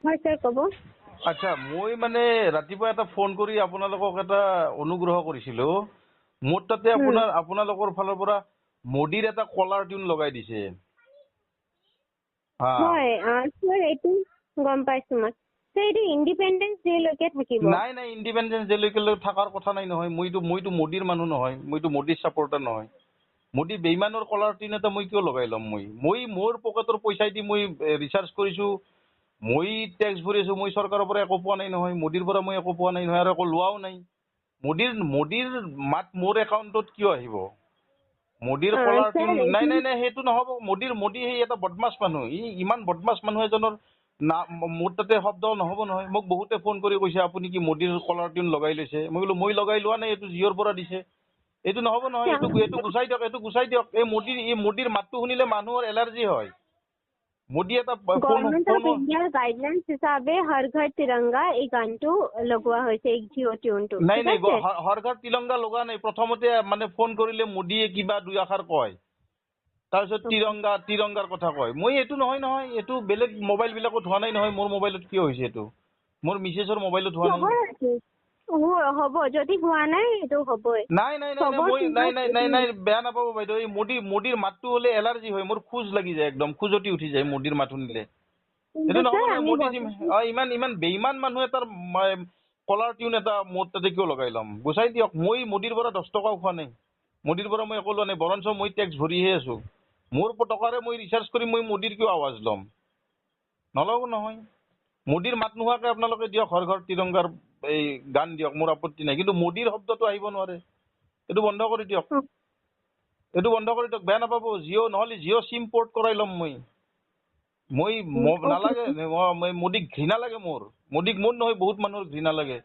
হয় স্যাৰ কব। আচ্ছা মই মানে ৰাতিপুৱা এটা ফোন কৰি আপোনালোকক এটা অনুগ্ৰহ কৰিছিলো। মোৰ তাতে আপোনালোকৰ ফালৰ পৰা মোদীৰ এটা কলাৰ টিউন লগাই দিছে। হয় স্যার এইটো গম পাইছো মই। স্যার এইটো ইন্ডিপেন্ডেন্স ডে লৈকে থাকিব। নাই নাই ইণ্ডিপেণ্ডেন্স ডে লৈকে থকাৰ কথা নাই নহয়। মইতো মোদীৰ মানুহ নহয়, মইতো মোদীৰ ছাপৰ্টাৰ নহয়। মোদী বেইমানৰ কলাৰ টিউন এটা মই কিয় লগাই ল'ম? মই মোৰ পকেটৰ পইচা দি মই ৰিচাৰ্জ কৰিছো, মই টেক্স ভৰি আছো, মই চৰকাৰৰ পৰা একো পোৱা নাই নহয়, মোদীৰ পৰা মই একো পোৱা নাই নহয়, আৰু একো লোৱাও নাই। মোদীৰ মাত মোৰ একাউণ্টত কিয় আহিব? মোদীৰ কলাৰ টিউন নাই নাই নাই সেইটো নহ'ব। মোদী সেই এটা বদমাছ মানুহ। ইমান বদমাছ মানুহ এজনৰ মোৰ তাতে শব্দ নহ'ব নহয়। মোক বহুতে ফোন কৰি কৈছে আপুনি কি মোদীৰ কলাৰ টিউন লগাই লৈছে? মই বোলো মই লগাই লোৱা নাই, এইটো জিঅ'ৰ পৰা দিছে। এইটো নহ'ব নহয়, এইটো গুচাই দিয়ক, এইটো গুচাই দিয়ক। এই মোদীৰ মাতটো শুনিলে মানুহৰ এলাৰ্জি হয়। মোদী এটা গভৰ্ণমেণ্ট অফ ইণ্ডিয়াৰ গাইডলাইনছ হিচাপে হৰ ঘৰ তিৰংগা এই গানটো লগোৱা হৈছে, এই জিঅ' টিউনটো। নাই নাই হৰ ঘৰ তিৰংগা লগোৱা নাই। প্ৰথমতে মানে ফোন কৰিলে মোদীয়ে কিবা দুই আষাৰ কয়, তাৰপিছত তিৰংগাৰ কথা কয়। মই এইটো নহয়, এইটো বেলেগ মোবাইল বিলাকত হোৱা নাই নহয়। মোৰ মোবাইলত কিয় হৈছে এইটো? মোৰ মিছেছৰ মোবাইলত হোৱা নাই। হ'ব যদি হোৱা নাই এইটো হ'বই। নাই নাই নাই নাই নাই বেয়া নাপাব বাইদেউ। এই মোদীৰ মাতটো হ'লে এলাৰ্জি হয়, মোৰ খোজ লাগি যায়, একদম খোজতি উঠি যায় মোদীৰ মাত শুনিলে। এইটো নহ'ব নহয়। মোদী ইমান বেইমান মানুহ এটাৰ কলাৰ টিউন এটা মোৰ তাতে কিয় লগাই ল'ম? গুচাই দিয়ক। মই মোদীৰ পৰা 10 টকাও খোৱা নাই, মোদীৰ পৰা মই একো লোৱা নাই, বৰঞ্চ মই টেক্স ভৰিহে আছো। মোৰ টকাৰে মই ৰিচাৰ্জ কৰি মই মোদীৰ কিয় আৱাজ ল'ম? নল'ব নহয়। মোদীৰ মাত নোহোৱাকে আপোনালোকে দিয়ক হৰ ঘৰ তিৰংগাৰ এই গান দিয়ক, মোৰ আপত্তি নাই, কিন্তু মোদীৰ শব্দটো আহিব নোৱাৰে। এইটো বন্ধ কৰি দিয়ক, বেয়া নাপাব। নহ'লে জিঅ' চিম পৰ্ট কৰাই ল'ম মই নালাগে। মোদীক ঘৃণা লাগে মোৰ। মোদীক মোৰ নহয়, বহুত মানুহৰ ঘৃণা লাগে।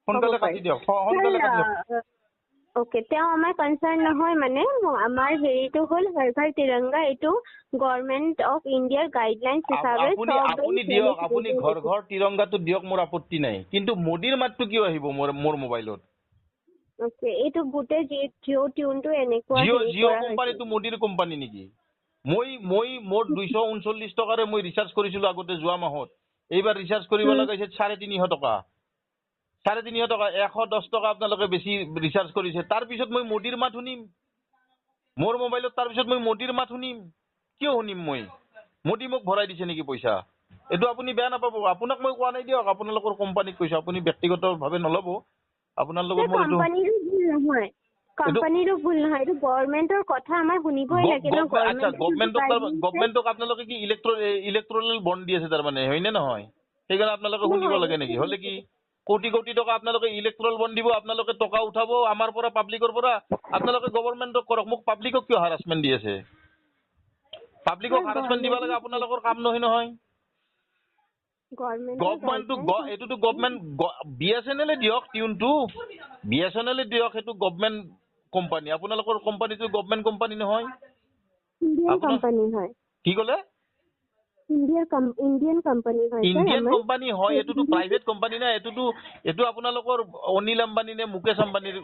সোনকালে কাটি দিয়ক, সোনকালে কাটি দিয়ক। ওকে, তেওঁ আমাৰ কনচাৰ্ণ নহয়। মানে আমাৰ হেৰিটো হ'ল হৰ ঘৰ তিৰংগা, এইটো গভৰ্ণমেণ্ট অফ ইণ্ডিয়াৰ গাইডলাইনছ হিচাপে আপুনি দিয়ক, আপুনি ঘৰ ঘৰ তিৰংগাটো দিয়ক, মোৰ আপত্তি নাই, কিন্তু মোদীৰ মাতটো কিয় আহিব মোৰ মোবাইলত? ওকে, এইটো গোটেই জিঅ' টিউনটো এনেকুৱা জিঅ' কোম্পানীটো মোদীৰ কোম্পানী নেকি? মোৰ 239 টকাৰে মই ৰিচাৰ্জ কৰিছিলো আগতে যোৱা মাহত। এইবাৰ ৰিচাৰ্জ কৰিব লগা হৈছে 350 টকা। 350 টকা, 110 টকা আপোনালোকে বেছি ৰিচাৰ্জ কৰিছে। তাৰপিছত মই মোদীৰ মাত শুনিম মোৰ মোবাইলত, তাৰপিছত মই মোদীৰ মাত শুনিম। কিয় শুনিম মই? মোদী মোক ভৰাই দিছে নেকি পইচা? এইটো আপুনি বেয়া নাপাব। আপোনাক মই কোৱা নাই দিয়ক, আপোনালোকৰ কোম্পানীক কৈছো। আপুনি ব্যক্তিগতভাৱে নল'ব। আপোনাৰ লগত মোৰ এইটো কোম্পানীৰো ভুল নহয়, এইটো গভৰ্ণমেণ্টৰ কথা আমাৰ শুনিবই লাগে ন। আচ্ছা, গভৰ্ণমেণ্টক আপোনালোকে কি ইলেক্ট্ৰল বণ্ড দি আছে তাৰমানে, হয়নে নহয়? সেইকাৰণে আপোনালোকে শুনিব লাগে নেকি? হ'লে কি কোটি কোটি টকা আপোনালোকে ইলেক্ট্ৰল বণ্ড দিব, আপোনালোকে টকা উঠাব আমাৰ পৰা, পাব্লিকৰ পৰা। আপোনালোকে গভৰ্ণমেণ্টক কৰক, মোক পাব্লিকক কিয় হাৰাচমেণ্ট দি আছে? পাব্লিকক হাৰাচমেণ্ট দিব লাগে আপোনালোকৰ কাম নহয়। এইটোতো গভৰ্ণমেণ্ট BSNL দিয়ক টিউনটো, BSNL দিয়ক, সেইটো গভৰ্ণমেণ্ট কোম্পানী। আপোনালোকৰ কোম্পানীটো গভৰ্ণমেণ্ট কোম্পানী নহয়। কি ক'লে? ইণ্ডিয়ান কোম্পানী হয়, এইটোতো প্ৰাইভেট কোম্পানী না। এইটো আপোনালোকৰ অনিল আম্বানী নে মুকেশ আম্বানীৰ